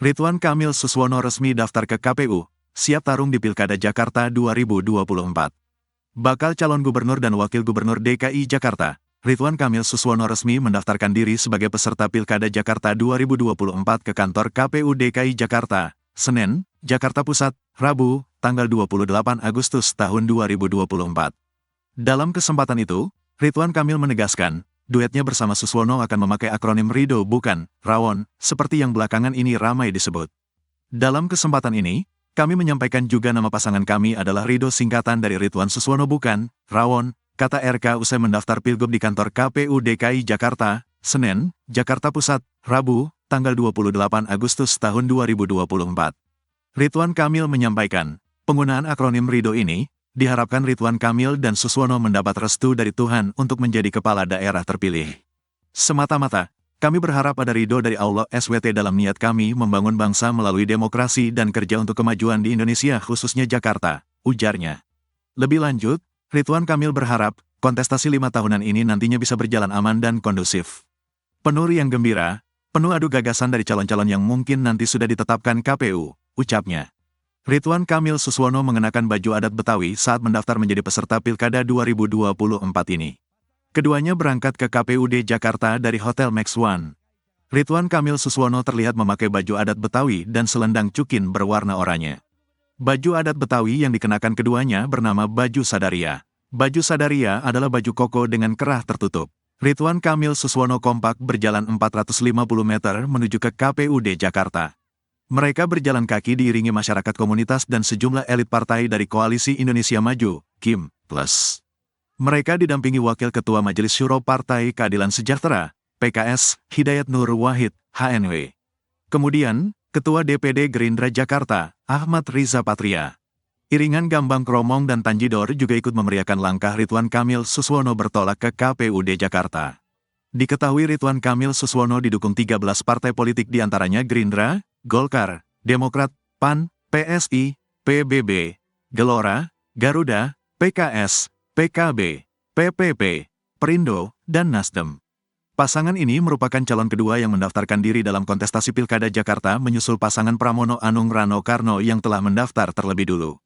Ridwan Kamil Suswono resmi daftar ke KPU, siap tarung di Pilkada Jakarta 2024. Bakal calon gubernur dan wakil gubernur DKI Jakarta, Ridwan Kamil Suswono resmi mendaftarkan diri sebagai peserta Pilkada Jakarta 2024 ke kantor KPU DKI Jakarta, Senen, Jakarta Pusat, Rabu, tanggal 28 Agustus tahun 2024. Dalam kesempatan itu, Ridwan Kamil menegaskan, duetnya bersama Suswono akan memakai akronim RIDO bukan Rawon, seperti yang belakangan ini ramai disebut. Dalam kesempatan ini, kami menyampaikan juga nama pasangan kami adalah RIDO singkatan dari Ridwan Suswono bukan Rawon, kata RK usai mendaftar Pilgub di kantor KPU DKI Jakarta, Senen, Jakarta Pusat, Rabu, tanggal 28 Agustus tahun 2024. Ridwan Kamil menyampaikan, penggunaan akronim RIDO ini, diharapkan Ridwan Kamil dan Suswono mendapat restu dari Tuhan untuk menjadi kepala daerah terpilih. Semata-mata, kami berharap ada ridho dari Allah SWT dalam niat kami membangun bangsa melalui demokrasi dan kerja untuk kemajuan di Indonesia khususnya Jakarta, ujarnya. Lebih lanjut, Ridwan Kamil berharap, kontestasi 5 tahunan ini nantinya bisa berjalan aman dan kondusif. Penuh riang gembira, penuh adu gagasan dari calon-calon yang mungkin nanti sudah ditetapkan KPU, ucapnya. Ridwan Kamil Suswono mengenakan baju adat Betawi saat mendaftar menjadi peserta Pilkada 2024 ini. Keduanya berangkat ke KPUD Jakarta dari Hotel Max One. Ridwan Kamil Suswono terlihat memakai baju adat Betawi dan selendang cukin berwarna oranye. Baju adat Betawi yang dikenakan keduanya bernama baju Sadaria. Baju Sadaria adalah baju koko dengan kerah tertutup. Ridwan Kamil Suswono kompak berjalan 450 meter menuju ke KPUD Jakarta. Mereka berjalan kaki diiringi masyarakat komunitas dan sejumlah elit partai dari Koalisi Indonesia Maju, KIM+. Mereka didampingi Wakil Ketua Majelis Syuro Partai Keadilan Sejahtera, PKS, Hidayat Nur Wahid, HNW. Kemudian, Ketua DPD Gerindra Jakarta, Ahmad Riza Patria. Iringan Gambang Kromong dan Tanjidor juga ikut memeriahkan langkah Ridwan Kamil Suswono bertolak ke KPUD Jakarta. Diketahui Ridwan Kamil Suswono didukung 13 partai politik diantaranya Gerindra, Golkar, Demokrat, PAN, PSI, PBB, Gelora, Garuda, PKS, PKB, PPP, Perindo, dan Nasdem. Pasangan ini merupakan calon kedua yang mendaftarkan diri dalam kontestasi Pilkada Jakarta menyusul pasangan Pramono Anung Rano Karno yang telah mendaftar terlebih dulu.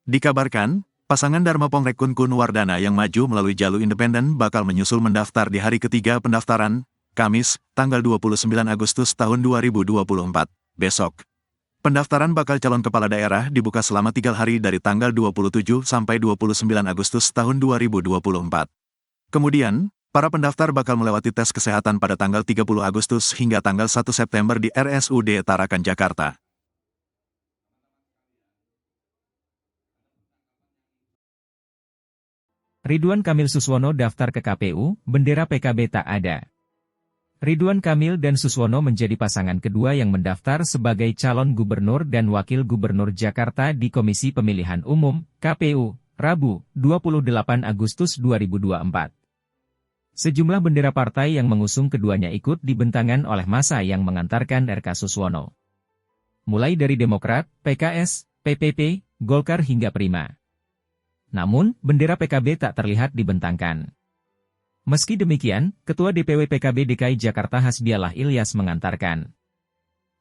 Dikabarkan, pasangan Dharma Pongrek Kun Wardana yang maju melalui jalur independen bakal menyusul mendaftar di hari ketiga pendaftaran, Kamis, tanggal 29 Agustus tahun 2024. Besok. Pendaftaran bakal calon kepala daerah dibuka selama 3 hari dari tanggal 27 sampai 29 Agustus tahun 2024. Kemudian, para pendaftar bakal melewati tes kesehatan pada tanggal 30 Agustus hingga tanggal 1 September di RSUD Tarakan, Jakarta. Ridwan Kamil Suswono daftar ke KPU, bendera PKB tak ada. Ridwan Kamil dan Suswono menjadi pasangan kedua yang mendaftar sebagai calon gubernur dan wakil gubernur Jakarta di Komisi Pemilihan Umum, KPU, Rabu, 28 Agustus 2024. Sejumlah bendera partai yang mengusung keduanya ikut dibentangkan oleh massa yang mengantarkan RK Suswono. Mulai dari Demokrat, PKS, PPP, Golkar hingga Prima. Namun, bendera PKB tak terlihat dibentangkan. Meski demikian, Ketua DPW PKB DKI Jakarta Hasbiallah Ilyas mengantarkan.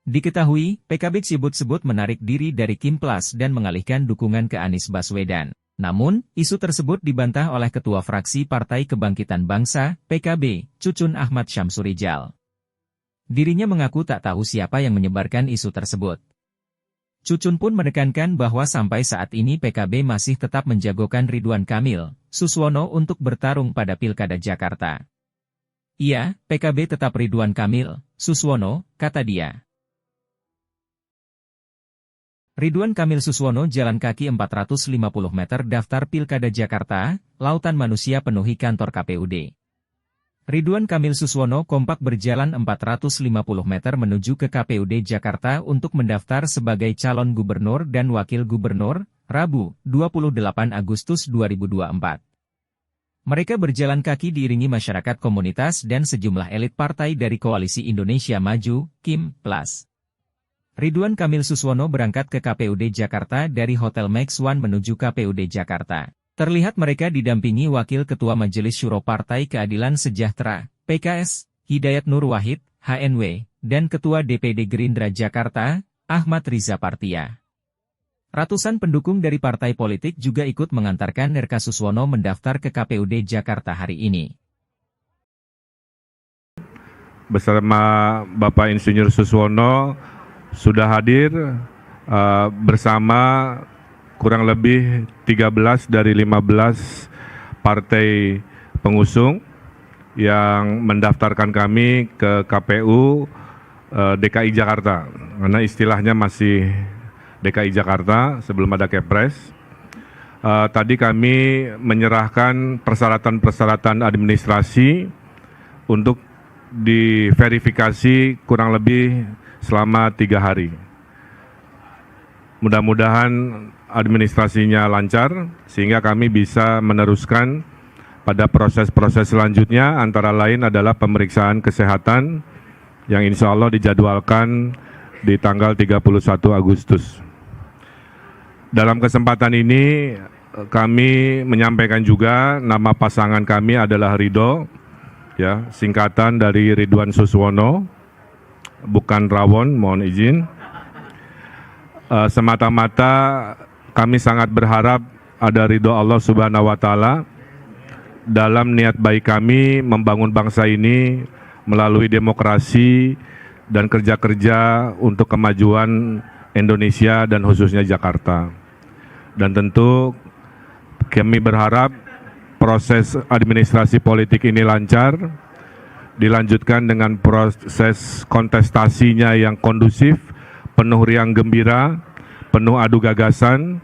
Diketahui, PKB sebut-sebut menarik diri dari KIM+ dan mengalihkan dukungan ke Anies Baswedan. Namun, isu tersebut dibantah oleh Ketua Fraksi Partai Kebangkitan Bangsa, PKB, Cucun Ahmad Syamsurijal. Dirinya mengaku tak tahu siapa yang menyebarkan isu tersebut. Cucun pun menekankan bahwa sampai saat ini PKB masih tetap menjagokan Ridwan Kamil Suswono untuk bertarung pada Pilkada Jakarta. Iya, PKB tetap Ridwan Kamil Suswono, kata dia. Ridwan Kamil Suswono jalan kaki 450 meter daftar Pilkada Jakarta, lautan manusia penuhi kantor KPUD. Ridwan Kamil Suswono kompak berjalan 450 meter menuju ke KPUD Jakarta untuk mendaftar sebagai calon gubernur dan wakil gubernur, Rabu, 28 Agustus 2024. Mereka berjalan kaki diiringi masyarakat komunitas dan sejumlah elit partai dari Koalisi Indonesia Maju, KIM+. Ridwan Kamil Suswono berangkat ke KPUD Jakarta dari Hotel Max One menuju KPUD Jakarta. Terlihat mereka didampingi Wakil Ketua Majelis Syuro Partai Keadilan Sejahtera, PKS, Hidayat Nur Wahid, HNW, dan Ketua DPD Gerindra Jakarta, Ahmad Riza Partia. Ratusan pendukung dari partai politik juga ikut mengantarkan RK Suswono mendaftar ke KPUD Jakarta hari ini. Bersama Bapak Insinyur Suswono sudah hadir bersama kurang lebih 13 dari 15 partai pengusung yang mendaftarkan kami ke KPU DKI Jakarta, karena istilahnya masih DKI Jakarta sebelum ada Kepres. Tadi kami menyerahkan persyaratan-persyaratan administrasi untuk diverifikasi kurang lebih selama 3 hari. Mudah-mudahan administrasinya lancar sehingga kami bisa meneruskan pada proses-proses selanjutnya, antara lain adalah pemeriksaan kesehatan yang insya Allah dijadwalkan di tanggal 31 Agustus. Dalam kesempatan ini kami menyampaikan juga nama pasangan kami adalah Ridho, ya, singkatan dari Ridwan Suswono, bukan Rawon, mohon izin. Semata-mata kami sangat berharap ada ridho Allah Subhanahu wa Ta'ala dalam niat baik kami membangun bangsa ini melalui demokrasi dan kerja-kerja untuk kemajuan Indonesia dan khususnya Jakarta. Dan tentu kami berharap proses administrasi politik ini lancar, dilanjutkan dengan proses kontestasinya yang kondusif, penuh riang gembira, penuh adu gagasan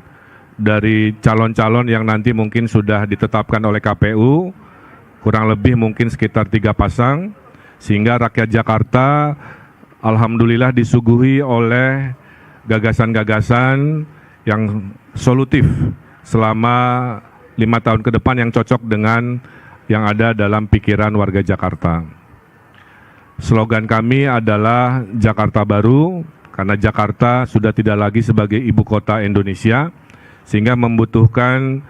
dari calon-calon yang nanti mungkin sudah ditetapkan oleh KPU, kurang lebih mungkin sekitar 3 pasang, sehingga rakyat Jakarta alhamdulillah disuguhi oleh gagasan-gagasan yang solutif selama 5 tahun ke depan yang cocok dengan yang ada dalam pikiran warga Jakarta. Slogan kami adalah Jakarta Baru, karena Jakarta sudah tidak lagi sebagai ibu kota Indonesia, sehingga membutuhkan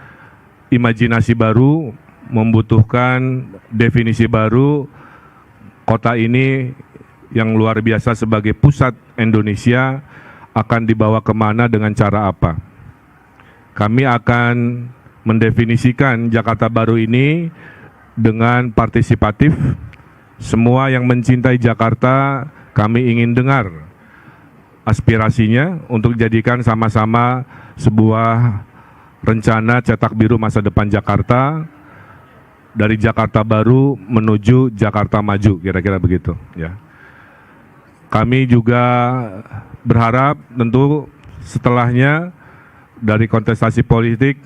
imajinasi baru, membutuhkan definisi baru. Kota ini yang luar biasa sebagai pusat Indonesia akan dibawa kemana dengan cara apa. Kami akan mendefinisikan Jakarta Baru ini dengan partisipatif. Semua yang mencintai Jakarta, kami ingin dengar aspirasinya untuk jadikan sama-sama sebuah rencana cetak biru masa depan Jakarta, dari Jakarta Baru menuju Jakarta Maju, kira-kira begitu, ya. Kami juga berharap tentu setelahnya dari kontestasi politik,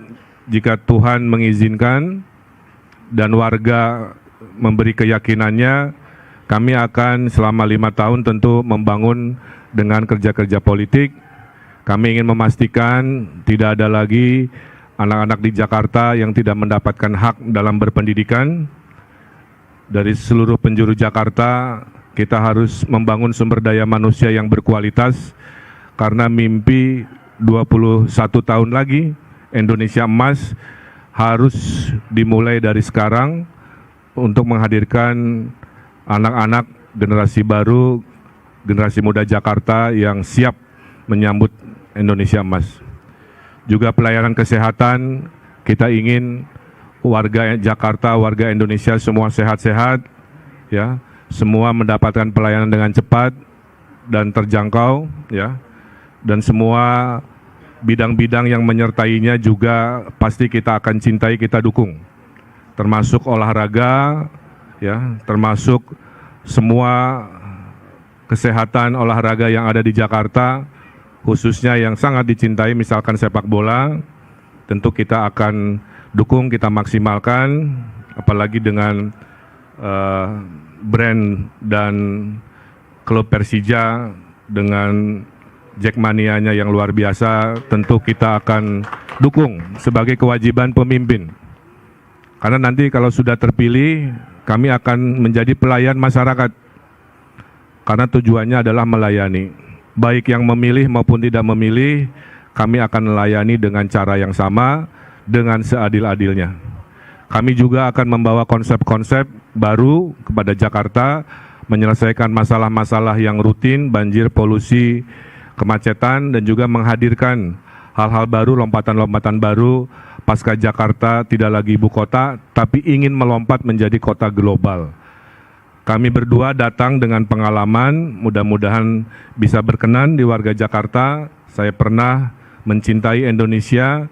jika Tuhan mengizinkan dan warga memberi keyakinannya, kami akan selama 5 tahun tentu membangun dengan kerja-kerja politik. Kami ingin memastikan tidak ada lagi anak-anak di Jakarta yang tidak mendapatkan hak dalam berpendidikan. Dari seluruh penjuru Jakarta, kita harus membangun sumber daya manusia yang berkualitas, karena mimpi 21 tahun lagi Indonesia emas harus dimulai dari sekarang untuk menghadirkan anak-anak generasi baru, generasi muda Jakarta yang siap menyambut Indonesia emas. Juga pelayanan kesehatan, kita ingin warga Jakarta, warga Indonesia semua sehat-sehat, ya, semua mendapatkan pelayanan dengan cepat dan terjangkau, ya, dan semua bidang-bidang yang menyertainya juga pasti kita akan cintai, kita dukung, termasuk olahraga, ya, termasuk semua kesehatan olahraga yang ada di Jakarta, khususnya yang sangat dicintai, misalkan sepak bola, tentu kita akan dukung, kita maksimalkan, apalagi dengan brand dan klub Persija dengan Jackmania-nya yang luar biasa, tentu kita akan dukung sebagai kewajiban pemimpin. Karena nanti kalau sudah terpilih, kami akan menjadi pelayan masyarakat. Karena tujuannya adalah melayani. Baik yang memilih maupun tidak memilih, kami akan melayani dengan cara yang sama, dengan seadil-adilnya. Kami juga akan membawa konsep-konsep baru kepada Jakarta, menyelesaikan masalah-masalah yang rutin, banjir, polusi, kemacetan, dan juga menghadirkan hal-hal baru, lompatan-lompatan baru. Pasca Jakarta tidak lagi ibu kota, tapi ingin melompat menjadi kota global. Kami berdua datang dengan pengalaman, mudah-mudahan bisa berkenan di warga Jakarta. Saya pernah mencintai Indonesia,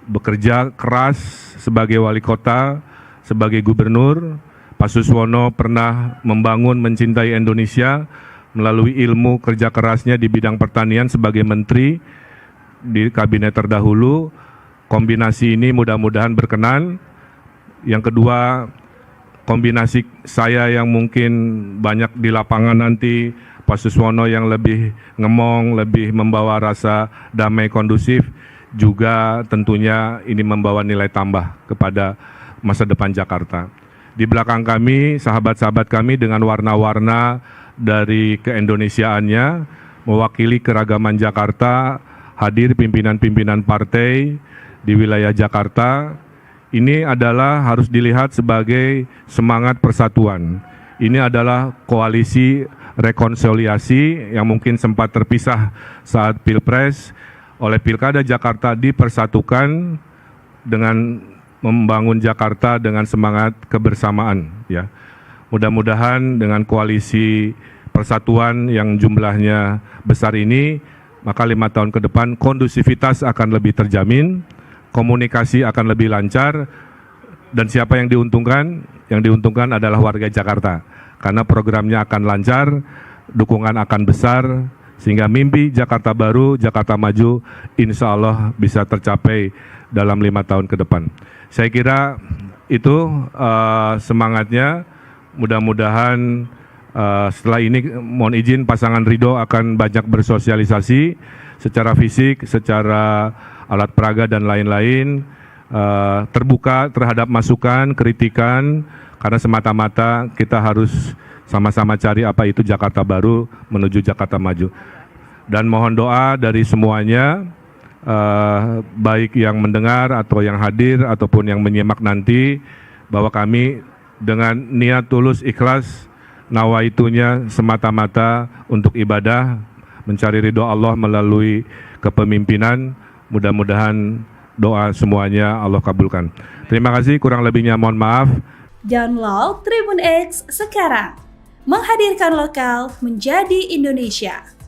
bekerja keras sebagai wali kota, sebagai gubernur. Pak Suswono pernah membangun mencintai Indonesia melalui ilmu kerja kerasnya di bidang pertanian sebagai menteri di kabinet terdahulu. Kombinasi ini mudah-mudahan berkenan. Yang kedua, kombinasi saya yang mungkin banyak di lapangan nanti, Pak Suswono yang lebih ngemong, lebih membawa rasa damai kondusif, juga tentunya ini membawa nilai tambah kepada masa depan Jakarta. Di belakang kami, sahabat-sahabat kami dengan warna-warna dari keindonesiaannya, mewakili keragaman Jakarta, hadir pimpinan-pimpinan partai di wilayah Jakarta. Ini adalah harus dilihat sebagai semangat persatuan. Ini adalah koalisi rekonsiliasi yang mungkin sempat terpisah saat Pilpres. Oleh Pilkada Jakarta dipersatukan dengan membangun Jakarta dengan semangat kebersamaan. Ya, mudah-mudahan dengan koalisi persatuan yang jumlahnya besar ini, maka 5 tahun ke depan kondusivitas akan lebih terjamin, komunikasi akan lebih lancar, dan siapa yang diuntungkan? Yang diuntungkan adalah warga Jakarta, karena programnya akan lancar, dukungan akan besar, sehingga mimpi Jakarta baru, Jakarta maju, insya Allah bisa tercapai dalam 5 tahun ke depan. Saya kira itu semangatnya. Mudah-mudahan setelah ini mohon izin pasangan Ridho akan banyak bersosialisasi secara fisik, secara alat peraga dan lain-lain, terbuka terhadap masukan, kritikan, karena semata-mata kita harus sama-sama cari apa itu Jakarta baru menuju Jakarta maju. Dan mohon doa dari semuanya, baik yang mendengar atau yang hadir ataupun yang menyimak nanti, bahwa kami dengan niat tulus ikhlas, nawaitunya semata-mata untuk ibadah, mencari ridho Allah melalui kepemimpinan. Mudah-mudahan doa semuanya Allah kabulkan. Terima kasih, kurang lebihnya mohon maaf. Download Tribun X sekarang, menghadirkan lokal menjadi Indonesia.